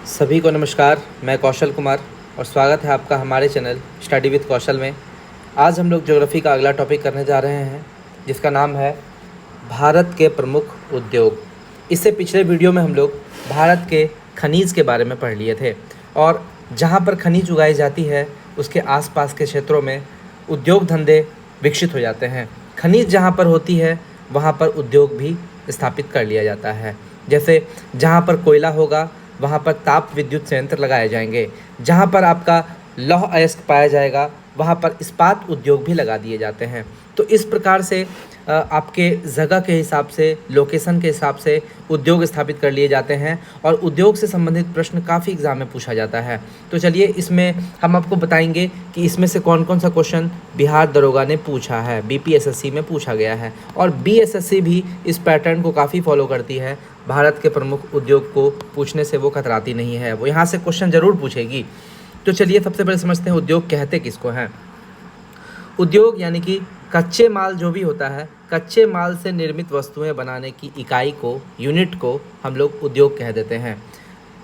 सभी को नमस्कार। मैं कौशल कुमार और स्वागत है आपका हमारे चैनल स्टडी विद कौशल में। आज हम लोग ज्योग्राफी का अगला टॉपिक करने जा रहे हैं जिसका नाम है भारत के प्रमुख उद्योग। इससे पिछले वीडियो में हम लोग भारत के खनिज के बारे में पढ़ लिए थे और जहाँ पर खनिज उगाई जाती है उसके आसपास के क्षेत्रों में उद्योग धंधे विकसित हो जाते हैं। खनिज जहाँ पर होती है वहाँ पर उद्योग भी स्थापित कर लिया जाता है। जैसे जहाँ पर कोयला होगा वहाँ पर ताप विद्युत संयंत्र लगाए जाएंगे। जहाँ पर आपका लौह अयस्क पाया जाएगा वहाँ पर इस्पात उद्योग भी लगा दिए जाते हैं। तो इस प्रकार से आपके जगह के हिसाब से, लोकेशन के हिसाब से उद्योग स्थापित कर लिए जाते हैं और उद्योग से संबंधित प्रश्न काफ़ी एग्जाम में पूछा जाता है। तो चलिए इसमें हम आपको बताएंगे कि इसमें से कौन कौन सा क्वेश्चन बिहार दरोगा ने पूछा है, बीपीएसएससी में पूछा गया है। और बीएसएससी भी इस पैटर्न को काफ़ी फॉलो करती है। भारत के प्रमुख उद्योग को पूछने से वो कतराती नहीं है, वो यहाँ से क्वेश्चन ज़रूर पूछेगी। तो चलिए सबसे पहले समझते हैं उद्योग कहते किसको हैं। उद्योग यानी कि कच्चे माल जो भी होता है, कच्चे माल से निर्मित वस्तुएं बनाने की इकाई को, यूनिट को हम लोग उद्योग कह देते हैं।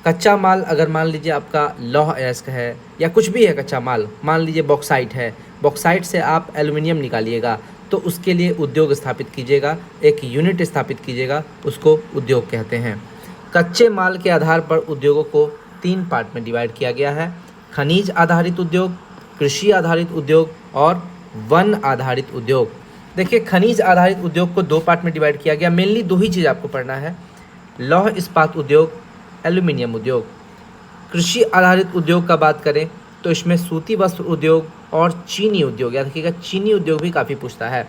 कच्चा माल अगर मान लीजिए आपका लौह अयस्क है या कुछ भी है कच्चा माल, मान लीजिए बॉक्साइट है, बॉक्साइट से आप एल्युमिनियम निकालिएगा तो उसके लिए उद्योग स्थापित कीजिएगा, एक यूनिट स्थापित कीजिएगा, उसको उद्योग कहते हैं। कच्चे माल के आधार पर उद्योगों को 3 पार्ट में डिवाइड किया गया है: खनिज आधारित उद्योग, कृषि आधारित उद्योग और वन आधारित उद्योग। देखिए खनिज आधारित उद्योग को 2 पार्ट में डिवाइड किया गया। मेनली 2 ही चीज़ आपको पढ़ना है: लौह इस्पात उद्योग, एल्यूमिनियम उद्योग। कृषि आधारित उद्योग का बात करें तो इसमें सूती वस्त्र उद्योग और चीनी उद्योग, याद रखिएगा चीनी उद्योग भी काफ़ी पूछता है।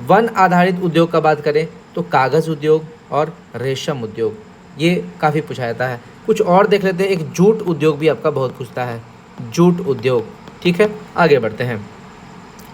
वन आधारित उद्योग का बात करें तो कागज़ उद्योग और रेशम उद्योग, ये काफ़ी पूछा जाता है। कुछ और देख लेते हैं, एक जूट उद्योग भी आपका बहुत पूछता है, जूट उद्योग। ठीक है, आगे बढ़ते हैं।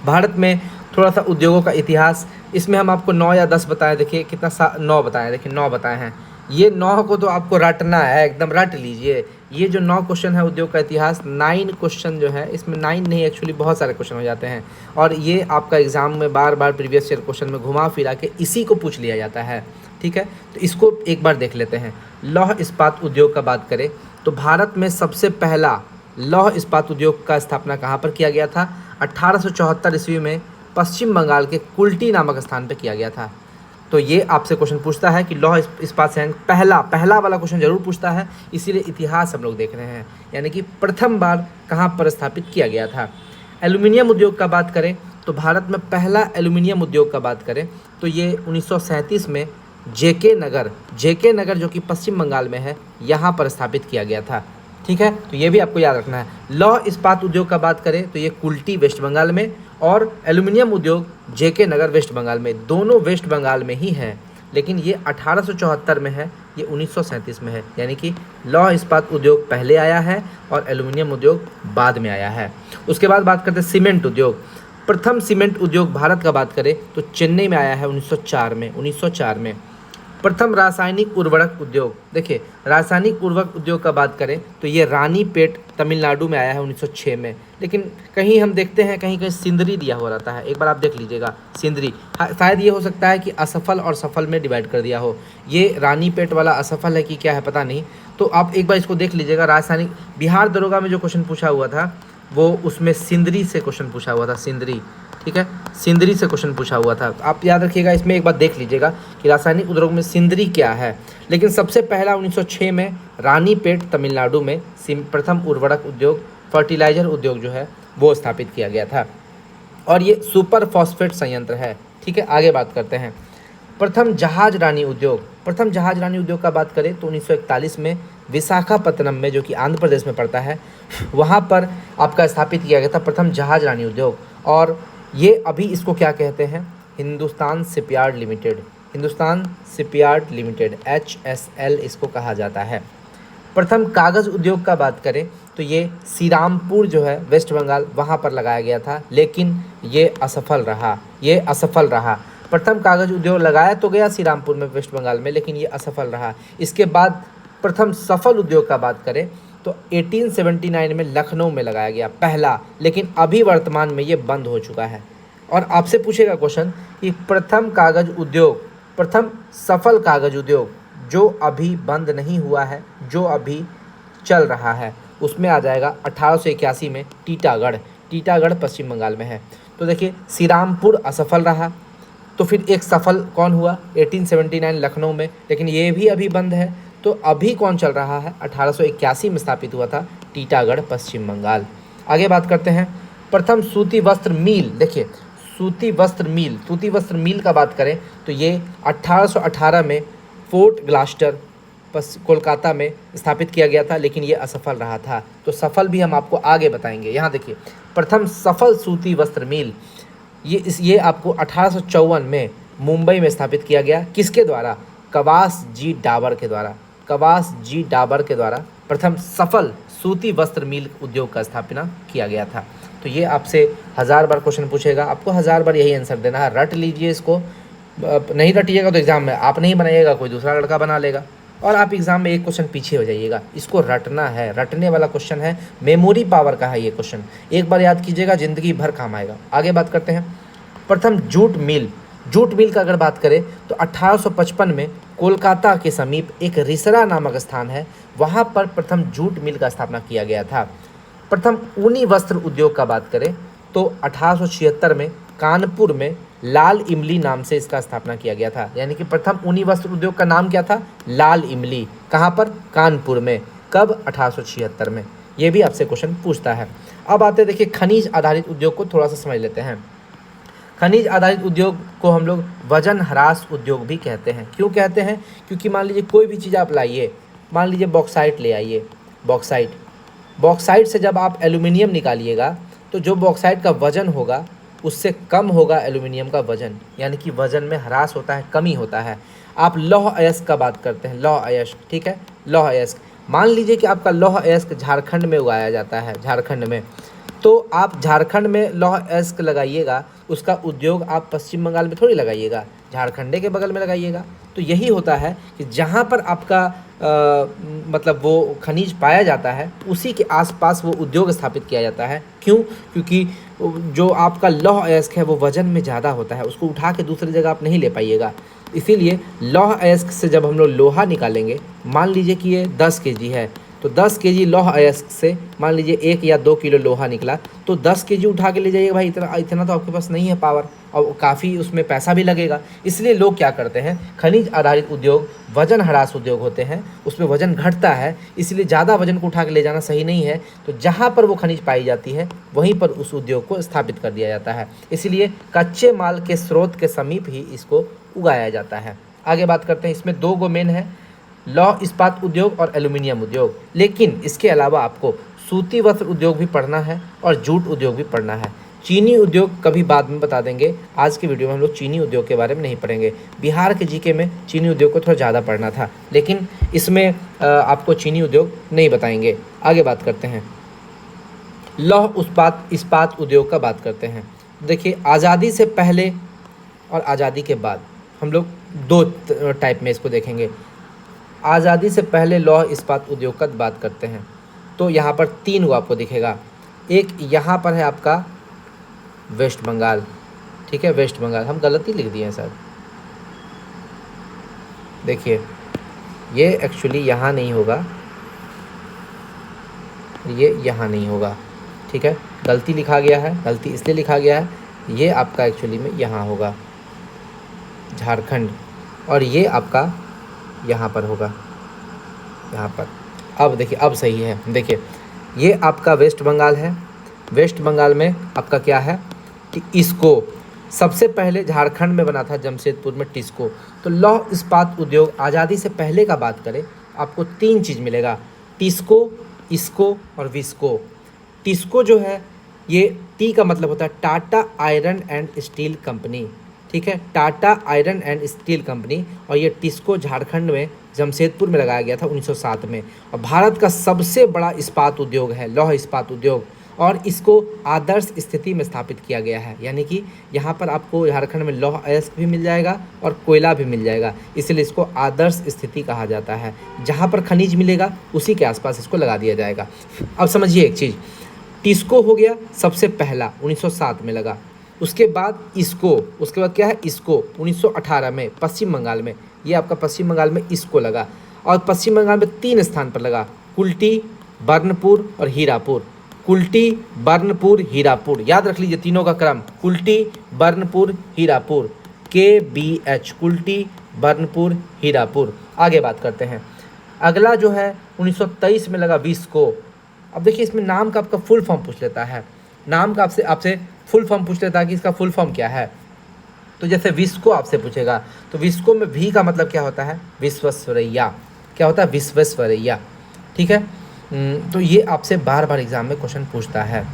भारत में थोड़ा सा उद्योगों का इतिहास, इसमें हम आपको 9 या 10 बताएं। देखिए कितना 9 बताएं, देखिए 9 बताए हैं। ये 9 को तो आपको रटना है, एकदम रट लीजिए। ये जो 9 क्वेश्चन है उद्योग का इतिहास, 9 क्वेश्चन जो है, इसमें 9 नहीं एक्चुअली बहुत सारे क्वेश्चन हो जाते हैं और ये आपका एग्जाम में बार बार प्रीवियस ईयर क्वेश्चन में घुमा फिरा के इसी को पूछ लिया जाता है। ठीक है, तो इसको एक बार देख लेते हैं। लौह इस्पात उद्योग का बात करें तो भारत में सबसे पहला लौह इस्पात उद्योग का स्थापना कहाँ पर किया गया था? 1874 ईस्वी में पश्चिम बंगाल के कुल्टी नामक स्थान पर किया गया था। तो ये आपसे क्वेश्चन पूछता है कि लौह इस्पात संयंत्र, पहला वाला क्वेश्चन जरूर पूछता है, इसीलिए इतिहास हम लोग देख रहे हैं, यानी कि प्रथम बार कहाँ पर स्थापित किया गया था। एल्यूमिनियम उद्योग का बात करें तो भारत में पहला एल्यूमिनियम उद्योग का बात करें तो ये 1937 में जेके नगर जो कि पश्चिम बंगाल में है, यहाँ पर स्थापित किया गया था। ठीक है, तो ये भी आपको याद रखना है। लौह इस्पात उद्योग का बात करें तो ये कुल्टी वेस्ट बंगाल में और एल्यूमिनियम उद्योग जेके नगर वेस्ट बंगाल में, दोनों वेस्ट बंगाल में ही है, लेकिन ये 1874 में है, ये 1937 में है, यानी कि लौह इस्पात उद्योग पहले आया है और एल्यूमिनियम उद्योग बाद में आया है। उसके बाद बात करते हैं सीमेंट उद्योग। प्रथम सीमेंट उद्योग भारत का बात करें तो चेन्नई में आया है 1904 में। प्रथम रासायनिक उर्वरक उद्योग, देखिए रासायनिक उर्वरक उद्योग का बात करें तो ये रानीपेट तमिलनाडु में आया है 1906 में, लेकिन कहीं हम देखते हैं कहीं कहीं सिंदरी दिया हुआ रहता है, एक बार आप देख लीजिएगा सिंदरी। शायद ये हो सकता है कि असफल और सफल में डिवाइड कर दिया हो, ये रानीपेट वाला असफल है कि क्या है पता नहीं, तो आप एक बार इसको देख लीजिएगा। रासायनिक बिहार दरोगा में जो क्वेश्चन पूछा हुआ था वो उसमें सिंदरी से क्वेश्चन पूछा हुआ था, सिंदरी। ठीक है, सिंदरी से क्वेश्चन पूछा हुआ था, आप याद रखिएगा। इसमें एक बार देख लीजिएगा कि रासायनिक उद्योग में सिंदरी क्या है। लेकिन सबसे पहला 1906 में रानीपेट तमिलनाडु में प्रथम उर्वरक उद्योग, फर्टिलाइजर उद्योग जो है वो स्थापित किया गया था और ये सुपर फॉस्फेट संयंत्र है। ठीक है, आगे बात करते हैं। प्रथम जहाज रानी उद्योग का बात करें तो 1941 में विशाखापत्तनम में, जो कि आंध्र प्रदेश में पड़ता है, वहाँ पर आपका स्थापित किया गया था प्रथम जहाज रानी उद्योग। और ये अभी इसको क्या कहते हैं? हिंदुस्तान शिपयार्ड लिमिटेड HSL इसको कहा जाता है। प्रथम कागज़ उद्योग का बात करें तो ये श्रीरामपुर जो है वेस्ट बंगाल, वहाँ पर लगाया गया था, लेकिन ये असफल रहा। प्रथम कागज़ उद्योग लगाया तो गया श्रीरामपुर में वेस्ट बंगाल में, लेकिन ये असफल रहा। इसके बाद प्रथम सफल उद्योग का बात करें तो 1879 में लखनऊ में लगाया गया पहला, लेकिन अभी वर्तमान में ये बंद हो चुका है। और आपसे पूछेगा क्वेश्चन कि प्रथम सफल कागज उद्योग जो अभी बंद नहीं हुआ है, जो अभी चल रहा है उसमें आ जाएगा 1881 में टीटागढ़। टीटागढ़ पश्चिम बंगाल में है। तो देखिए श्रीरामपुर असफल रहा, तो फिर एक सफल कौन हुआ 1879 लखनऊ में, लेकिन ये भी अभी बंद है। तो अभी कौन चल रहा है 1881 में स्थापित हुआ था टीटागढ़ पश्चिम बंगाल। आगे बात करते हैं प्रथम सूती वस्त्र मिल। देखिए सूती वस्त्र मिल का बात करें तो ये 1818 में फोर्ट ग्लास्टर कोलकाता में स्थापित किया गया था, लेकिन ये असफल रहा था। तो सफल भी हम आपको आगे बताएंगे। यहाँ देखिए प्रथम सफल सूती वस्त्र मिल ये आपको 1854 में मुंबई में स्थापित किया गया। किसके द्वारा? कवास जी डाबर के द्वारा। कवास जी डाबर के द्वारा प्रथम सफल सूती वस्त्र मिल उद्योग का स्थापना किया गया था। तो ये आपसे 1000 बार क्वेश्चन पूछेगा, आपको 1000 बार यही आंसर देना है। रट लीजिए इसको, नहीं रटिएगा तो एग्जाम में आप नहीं बनाइएगा, कोई दूसरा लड़का बना लेगा और आप एग्जाम में एक क्वेश्चन पीछे हो जाइएगा। इसको रटना है, रटने वाला क्वेश्चन है, मेमोरी पावर का है ये क्वेश्चन। एक बार याद कीजिएगा, जिंदगी भर काम आएगा। आगे बात करते हैं प्रथम जूट मिल। जूट मिल का अगर बात करें तो 1855 में कोलकाता के समीप एक रिसरा नामक स्थान है, वहाँ पर प्रथम जूट मिल का स्थापना किया गया था। प्रथम ऊनी वस्त्र उद्योग का बात करें तो 1876 में कानपुर में लाल इमली नाम से इसका स्थापना किया गया था। यानी कि प्रथम ऊनी वस्त्र उद्योग का नाम क्या था? लाल इमली। कहाँ पर? कानपुर में। कब? 1876 में। ये भी आपसे क्वेश्चन पूछता है। अब आते देखिए खनिज आधारित उद्योग को थोड़ा सा समझ लेते हैं। खनिज आधारित उद्योग को हम लोग वजन ह्रास उद्योग भी कहते हैं। क्यों कहते हैं? क्योंकि मान लीजिए कोई भी चीज़ आप लाइए, मान लीजिए बॉक्साइट ले आइए, बॉक्साइट से जब आप एल्यूमिनियम निकालिएगा तो जो बॉक्साइट का वजन होगा उससे कम होगा एल्यूमिनियम का वजन, यानी कि वजन में ह्रास होता है, कमी होता है। आप लौह अयस्क का बात करते हैं, लौह अयस्क, ठीक है, लौह अयस्क। मान लीजिए कि आपका लौह अयस्क झारखंड में उगाया जाता है, झारखंड में, तो आप झारखंड में लौह अयस्क लगाइएगा, उसका उद्योग आप पश्चिम बंगाल में थोड़ी लगाइएगा, झारखंडे के बगल में लगाइएगा। तो यही होता है कि जहाँ पर आपका मतलब वो खनिज पाया जाता है उसी के आसपास वो उद्योग स्थापित किया जाता है। क्यों? क्योंकि जो आपका लौह अयस्क है वो वजन में ज़्यादा होता है, उसको उठा के दूसरी जगह आप नहीं ले पाइएगा। इसीलिए लौह अयस्क से जब हम लोग लोहा निकालेंगे, मान लीजिए कि ये 10 केजी है, तो 10 केजी लौह अयस्क से मान लीजिए 1 या 2 किलो लोहा निकला, तो 10 केजी उठा के ले जाइएगा भाई। इतना तो आपके पास नहीं है पावर, और काफ़ी उसमें पैसा भी लगेगा। इसलिए लोग क्या करते हैं, खनिज आधारित उद्योग वजन ह्रास उद्योग होते हैं, उसमें वजन घटता है, इसलिए ज़्यादा वजन को उठा के ले जाना सही नहीं है। तो जहाँ पर वो खनिज पाई जाती है वहीं पर उस उद्योग को स्थापित कर दिया जाता है। इसलिए कच्चे माल के स्रोत के समीप ही इसको उगाया जाता है। आगे बात करते हैं, इसमें 2 गो मेन है, लौह इस्पात उद्योग और एल्यूमिनियम उद्योग। लेकिन इसके अलावा आपको सूती वस्त्र उद्योग भी पढ़ना है और जूट उद्योग भी पढ़ना है। चीनी उद्योग कभी बाद में बता देंगे, आज के वीडियो में हम लोग चीनी उद्योग के बारे में नहीं पढ़ेंगे। बिहार के जीके में चीनी उद्योग को थोड़ा ज़्यादा पढ़ना था, लेकिन इसमें आपको चीनी उद्योग नहीं बताएंगे। आगे बात करते हैं, लौह इस्पात उद्योग का बात करते हैं। देखिए आज़ादी से पहले और आज़ादी के बाद हम लोग 2 टाइप में इसको देखेंगे। आज़ादी से पहले लौह इस्पात उद्योग का बात करते हैं तो यहाँ पर 3 को आपको दिखेगा। एक यहाँ पर है आपका वेस्ट बंगाल, ठीक है, वेस्ट बंगाल। हम गलती लिख दिए हैं सर, देखिए ये एक्चुअली यहाँ नहीं होगा, ये यहाँ नहीं होगा, ठीक है, गलती लिखा गया है, गलती इसलिए लिखा गया है, ये आपका एक्चुअली में यहाँ होगा झारखंड, और ये आपका यहाँ पर होगा, यहाँ पर। अब देखिए अब सही है, देखिए ये आपका वेस्ट बंगाल है। वेस्ट बंगाल में आपका क्या है कि इसको सबसे पहले झारखंड में बना था, जमशेदपुर में टिस्को। तो लौह इस्पात उद्योग आज़ादी से पहले का बात करें आपको 3 चीज़ मिलेगा, टिस्को, इसको और विस्को। टिस्को जो है ये टी का मतलब होता है Tata iron and steel company, ठीक है, Tata iron and steel company. और ये टिस्को झारखंड में जमशेदपुर में लगाया गया था 1907 में। और भारत का सबसे बड़ा इस्पात उद्योग है लौह इस्पात उद्योग, और इसको आदर्श स्थिति में स्थापित किया गया है। यानी कि यहाँ पर आपको झारखंड में लौह अयस्क भी मिल जाएगा और कोयला भी मिल जाएगा, इसलिए इसको आदर्श स्थिति कहा जाता है। जहाँ पर खनिज मिलेगा उसी के आसपास इसको लगा दिया जाएगा। अब समझिए एक चीज़, टिस्को हो गया सबसे पहला 1907 में लगा, उसके बाद इसको, उसके बाद क्या है इसको 1918 में पश्चिम बंगाल में, ये आपका पश्चिम बंगाल में इसको लगा। और पश्चिम बंगाल में 3 स्थान पर लगा, कुल्टी, बर्नपुर और हीरापुर। कुल्टी, बर्नपुर, हीरापुर, याद रख लीजिए तीनों का क्रम, कुल्टी, बर्नपुर, हीरापुर, KBH, कुल्टी, बर्नपुर, हीरापुर। आगे बात करते हैं। अगला जो है 1923 में लगा विस्को। अब देखिए इसमें नाम का आपका फुल फॉर्म पूछ लेता है, नाम का आपसे फुल फॉर्म पूछ लेता है कि इसका फुल फॉर्म क्या है। तो जैसे विस्को आपसे पूछेगा तो विस्को में वी का मतलब क्या होता है, विश्वेश्वरैया। क्या होता है, विश्वेश्वरैया। ठीक है, तो ये आपसे बार बार एग्जाम में क्वेश्चन पूछता है।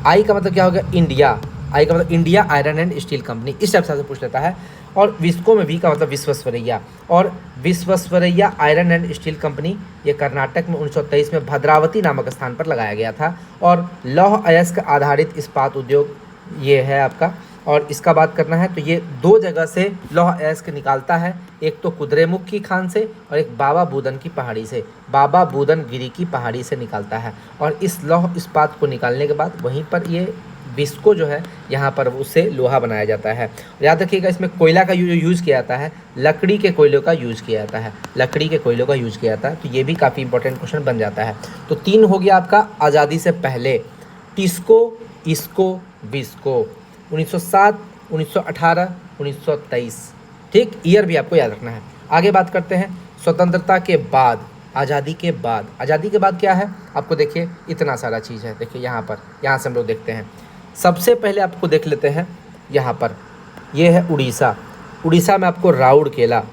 आई का मतलब क्या होगा, इंडिया। आई का मतलब India iron and steel company, इस टाइप से पूछ लेता है। और विस्को में वी का मतलब विश्वेश्वरैया। और Visvesvaraya iron and steel company ये कर्नाटक में 1923 में भद्रावती नामक स्थान पर लगाया गया था। और लौह अयस्क आधारित इस्पात उद्योग ये है आपका। और इसका बात करना है तो ये दो जगह से लौह अयस्क निकालता है, एक तो कुद्रेमुख की खान से और एक बाबा बूदन की पहाड़ी से, बाबा बूदन गिरी की पहाड़ी से निकालता है। और इस लौह इस्पात को निकालने के बाद वहीं पर ये विस्को जो है यहाँ पर उससे लोहा बनाया जाता है। याद रखिएगा इसमें कोयला का यूज़ किया जाता है, लकड़ी के कोयलों का यूज़ किया जाता है, लकड़ी के कोयलों का यूज़ किया जाता है। तो ये भी काफ़ी इंपॉर्टेंट क्वेश्चन बन जाता है। तो 3 हो गया आपका आज़ादी से पहले, टिस्को, इसको, विस्को, 1907, 1918, 1923। ठीक, ईयर भी आपको याद रखना है। आगे बात करते हैं स्वतंत्रता के बाद, आज़ादी के बाद। आज़ादी के बाद क्या है आपको देखिए इतना सारा चीज़ है। देखिए यहाँ से हम लोग देखते हैं। सबसे पहले आपको देख लेते हैं यहाँ पर, ये है उड़ीसा। उड़ीसा में आपको राउरकेला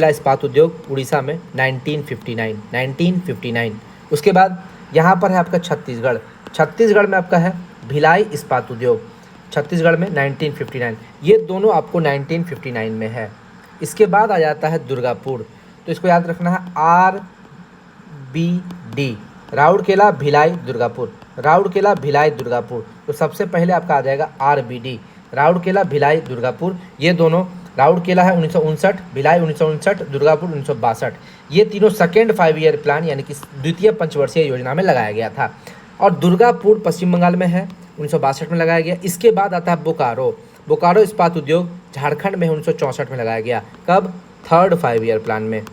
इस्पात उद्योग उड़ीसा में 1959। उसके बाद यहाँ पर है आपका छत्तीसगढ़ में आपका है भिलाई इस्पात उद्योग, छत्तीसगढ़ में 1959। ये दोनों आपको 1959 में है। इसके बाद आ जाता है दुर्गापुर, तो इसको याद रखना है RBD, राउरकेला भिलाई दुर्गापुर, राउरकेला भिलाई दुर्गापुर। तो सबसे पहले आपका आ जाएगा RBD, राउरकेला भिलाई दुर्गापुर। ये दोनों, राउरकेला है 1959, भिलाई 1959, दुर्गापुर 1962। ये तीनों सेकेंड 5 ईयर प्लान यानी कि द्वितीय पंचवर्षीय योजना में लगाया गया था। और दुर्गापुर पश्चिम बंगाल में है, 1962 में लगाया गया। इसके बाद आता है बोकारो इस्पात उद्योग झारखंड में 1964 में लगाया गया। कब, थर्ड 5 ईयर प्लान में,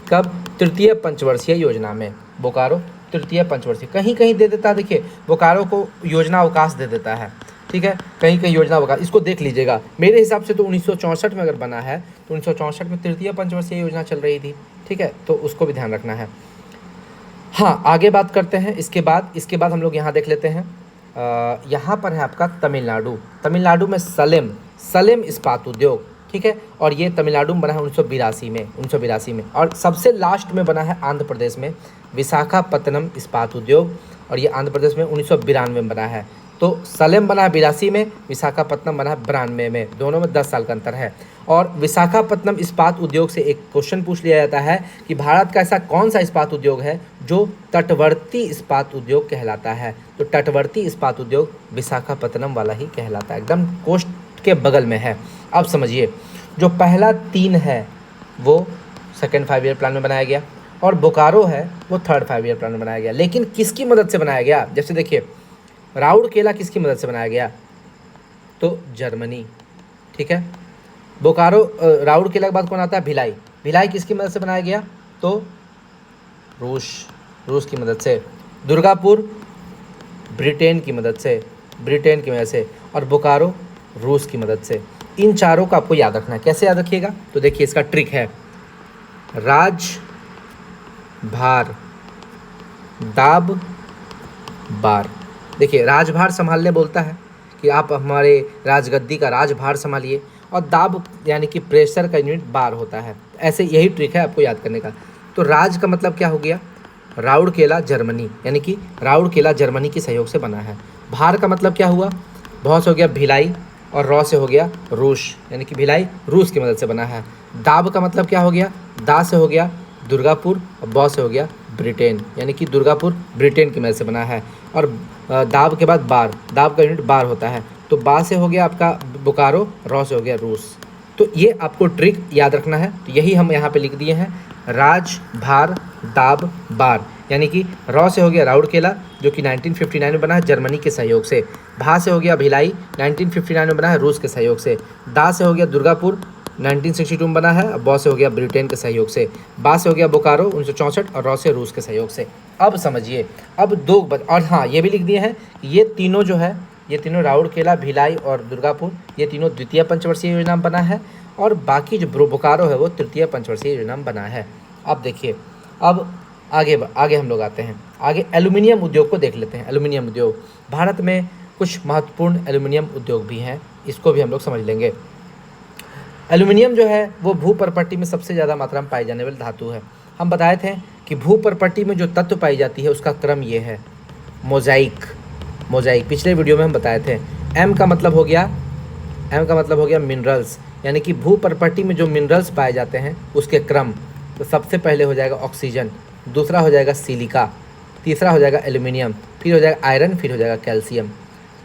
कब, तृतीय पंचवर्षीय योजना में। बोकारो तृतीय पंचवर्षीय, कहीं कहीं दे देता है, देखिए बोकारो को योजना अवकाश दे देता है। ठीक है, कहीं कहीं योजना अवकाश, इसको देख लीजिएगा। मेरे हिसाब से तो 1964 में अगर बना है तो 1964 में तृतीय पंचवर्षीय योजना चल रही थी। ठीक है, तो उसको भी ध्यान रखना है। हाँ, आगे बात करते हैं। इसके बाद हम लोग यहाँ देख लेते हैं। यहाँ पर है आपका तमिलनाडु में सलेम इस्पात उद्योग। ठीक है, और ये तमिलनाडु में बना है 1982 में। और सबसे लास्ट में बना है आंध्र प्रदेश में विशाखापत्तनम इस्पात उद्योग, और ये आंध्र प्रदेश में 1992 में बना है। तो सलेम बना है 82 में, विशाखापत्तनम बना है 92 में, दोनों में 10 साल का अंतर है। और विशाखापत्तनम इस्पात उद्योग से एक क्वेश्चन पूछ लिया जाता है कि भारत का ऐसा कौन सा इस्पात उद्योग है जो तटवर्ती इस्पात उद्योग कहलाता है। तो तटवर्ती इस्पात उद्योग विशाखापत्तनम वाला ही कहलाता है, एकदम कोस्ट के बगल में है। अब समझिए, जो पहला 3 है वो सेकेंड 5 ईयर प्लान में बनाया गया, और बोकारो है वो थर्ड 5 ईयर प्लान में बनाया गया। लेकिन किसकी मदद से बनाया गया, जैसे देखिए राउरकेला किसकी मदद से बनाया गया, तो जर्मनी। ठीक है, बोकारो, राउरकेला के बाद कौन आता है, भिलाई किसकी मदद से बनाया गया, तो रूस की मदद से। दुर्गापुर ब्रिटेन की मदद से, और बोकारो रूस की मदद से। इन चारों को आपको याद रखना है। कैसे याद रखिएगा, तो देखिए इसका ट्रिक है, राजभार दाब बार। देखिए राजभार संभालने बोलता है कि आप हमारे राजगद्दी का राजभार संभालिए, और दाब यानी कि प्रेशर का यूनिट बार होता है। ऐसे यही ट्रिक है आपको याद करने का। तो राज का मतलब क्या हो गया, राउरकेला जर्मनी, यानी कि राउरकेला जर्मनी के सहयोग से बना है। भार का मतलब क्या हुआ, भौ से हो गया भिलाई, और रौ से हो गया रूस, यानी कि भिलाई रूस की मदद से बना है। दाब का मतलब क्या हो गया, दा से हो गया दुर्गापुर, और बौ से हो गया ब्रिटेन, यानी कि दुर्गापुर ब्रिटेन की मदद से बना है। और दाब के बाद बार, दाब का यूनिट बार होता है। तो बा से हो गया आपका बोकारो, रौ से हो गया रूस। तो ये आपको ट्रिक याद रखना है। तो यही हम यहाँ पे लिख दिए हैं, राज भार दाब बार, यानी कि रौ से हो गया राउरकेला जो कि 1959 में बना है जर्मनी के सहयोग से। भा से हो गया भिलाई, 1959 में बना है रूस के सहयोग से। दा से हो गया दुर्गापुर, 1962 में बना है। ब से हो गया ब्रिटेन के सहयोग से, बा से हो गया बोकारो 1964 और रॉ से रूस के सहयोग से। अब समझिए, अब और हाँ ये भी लिख दिए हैं, ये तीनों जो है, ये तीनों राउरकेला, भिलाई और दुर्गापुर, ये तीनों द्वितीय पंचवर्षीय योजना में बना है, और बाकी जो बोकारो है वो तृतीय पंचवर्षीय योजना में बना है। अब देखिए, अब आगे हम लोग आते हैं, आगे एल्यूमिनियम उद्योग को देख लेते हैं। एल्यूमिनियम उद्योग, भारत में कुछ महत्वपूर्ण एल्यूमिनियम उद्योग भी हैं, इसको भी हम लोग समझ लेंगे। एल्यूमिनियम जो है वो भूपर्पट्टी में सबसे ज़्यादा मात्रा में पाई जाने वाली धातु है। हम बताए थे कि भूपर्पट्टी में जो तत्व पाई जाती है उसका क्रम ये है, मोजाइक। पिछले वीडियो में हम बताए थे। एम का मतलब हो गया मिनरल्स, यानी कि भूपर्पट्टी में जो मिनरल्स पाए जाते हैं उसके क्रम। तो सबसे पहले हो जाएगा ऑक्सीजन, दूसरा हो जाएगा सिलिका, तीसरा हो जाएगा एल्यूमिनियम, फिर हो जाएगा आयरन, फिर हो जाएगा कैल्शियम।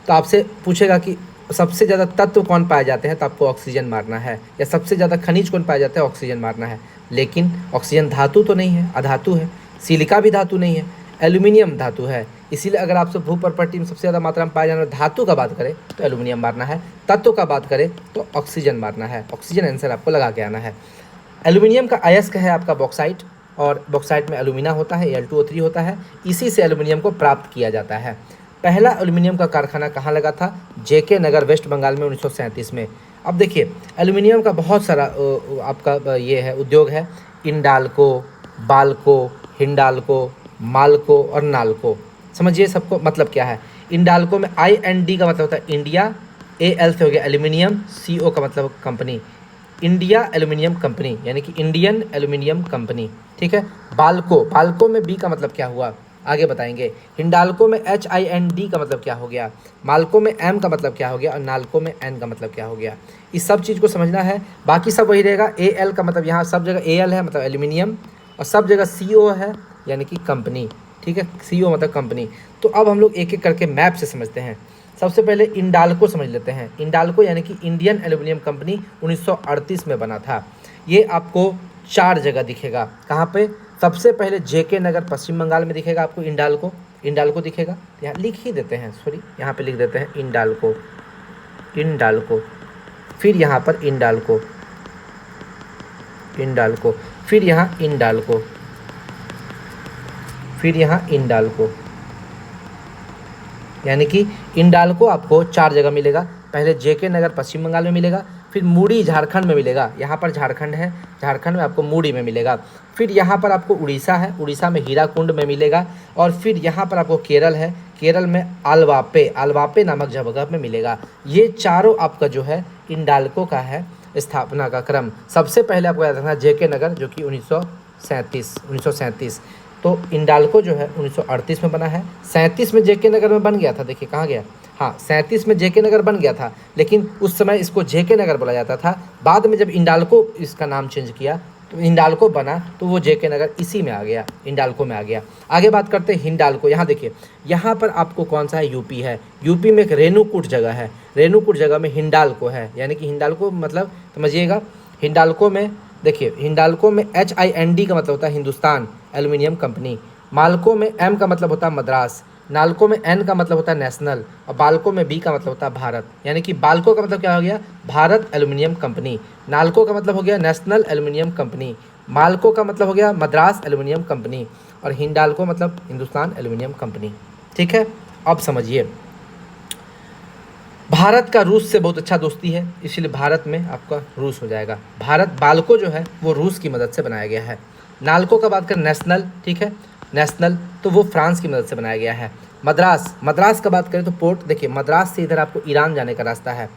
तो आपसे पूछेगा कि सबसे ज़्यादा तत्व कौन पाए जाते हैं, तो आपको ऑक्सीजन मारना है, या सबसे ज़्यादा खनिज कौन पाए जाते हैं, ऑक्सीजन मारना है। लेकिन ऑक्सीजन धातु तो नहीं है, अधातु है। सिलिका भी धातु नहीं है, एल्यूमिनियम धातु है। इसीलिए अगर आपसे भूपर्पट्टी में सबसे ज़्यादा मात्रा में पाए जाने वाले धातु का बात करें तो एल्यूमिनियम मारना है, तत्व का बात करें तो ऑक्सीजन मारना है। ऑक्सीजन आंसर आपको लगा के आना है। एल्यूमिनियम का अयस्क है आपका बॉक्साइट, और बॉक्साइट में एल्यूमिना होता है, Al2O3 होता है, इसी से एल्यूमिनियम को प्राप्त किया जाता है। पहला एल्यूमिनियम का कारखाना कहाँ लगा था, JK नगर, वेस्ट बंगाल में 1937 में। अब देखिए, एल्यूमिनियम का बहुत सारा आपका ये है उद्योग है, इंडाल्को, बाल्को, हिंडाल्को, माल्को और नाल्को। समझिए सबको मतलब क्या है। इंडाल्को में IND का मतलब होता है इंडिया, AL से हो गया एल्यूमिनियम, CO का मतलब कंपनी, इंडिया एल्यूमिनियम कंपनी, यानी कि इंडियन एल्यूमिनियम कंपनी। ठीक है। बाल्को में B का मतलब क्या हुआ आगे बताएंगे। हिंडाल्को में HIND का मतलब क्या हो गया, माल्को में M का मतलब क्या हो गया, और नाल्को में N का मतलब क्या हो गया। इस सब चीज़ को समझना है, बाकी सब वही रहेगा। AL का मतलब यहाँ सब जगह AL है मतलब एल्यूमिनियम, और सब जगह CO है यानी कि कंपनी। ठीक है, CO मतलब कंपनी। तो अब हम लोग एक एक करके मैप से समझते हैं। सबसे पहले इंडाल्को समझ लेते हैं। इंडाल्को यानी कि इंडियन एल्यूमिनियम कंपनी 1938 में बना था। ये आपको 4 जगह दिखेगा। कहाँ पे, सबसे पहले JK नगर पश्चिम बंगाल में दिखेगा आपको इंडाल्को दिखेगा। यहाँ लिख ही देते हैं, सॉरी यहाँ पे लिख देते हैं इंडाल्को, फिर यहाँ पर इंडाल्को, फिर यहाँ इंडाल्को, यानी कि इंडाल्को आपको 4 जगह मिलेगा। पहले JK नगर पश्चिम बंगाल में मिलेगा, फिर मूडी झारखंड में मिलेगा, यहाँ पर झारखंड है, झारखंड में आपको मूडी में मिलेगा। फिर यहाँ पर आपको उड़ीसा है, उड़ीसा में हीराकुंड में मिलेगा। और फिर यहाँ पर आपको केरल है, केरल में आलवापे नामक जगह में मिलेगा। ये चारों आपका जो है इंडाल्को का है स्थापना का क्रम। सबसे पहले आपको याद रखना JK नगर, जो कि 1937। तो इंडाल्को जो है 1938 में बना है। 37 में JK नगर में बन गया था, देखिए कहाँ गया, हाँ 37 में JK नगर बन गया था, लेकिन उस समय इसको JK नगर बोला जाता था। बाद में जब इंडाल्को इसका नाम चेंज किया तो इंडाल्को बना, तो वो JK नगर इसी में आ गया, इंडाल्को में आ गया। आगे बात करते हैं हिंडाल्को। यहाँ देखिए, यहाँ पर आपको कौन सा है, यूपी है। यूपी में एक रेणुकूट जगह है, रेणुकूट जगह में हिंडाल्को है, यानी कि हिंडाल्को मतलब समझिएगा। हिंडाल्को में देखिए, हिंडाल्को में HIND का मतलब होता है हिंदुस्तान एल्यूमिनियम कंपनी, माल्को में M का मतलब होता है मद्रास, नाल्को में N का मतलब होता है नेशनल, और बाल्को में B का मतलब होता है भारत। यानी कि बाल्को का मतलब क्या हो गया, भारत एल्यूमिनियम कंपनी, नाल्को का मतलब हो गया नेशनल एल्यूमिनियम कंपनी, माल्को का मतलब हो गया मद्रास एल्यूमिनियम कंपनी, और हिंडाल्को मतलब हिंदुस्तान एल्यूमिनियम कंपनी। ठीक है। अब समझिए, भारत का रूस से बहुत अच्छा दोस्ती है, इसलिए भारत में आपका रूस हो जाएगा। बाल्को जो है वो रूस की मदद से बनाया गया है। नाल्को का बात करें नेशनल, ठीक है, नेशनल तो वो फ्रांस की मदद से बनाया गया है। मद्रास का बात करें तो पोर्ट देखिए, मद्रास से इधर आपको ईरान जाने का रास्ता है,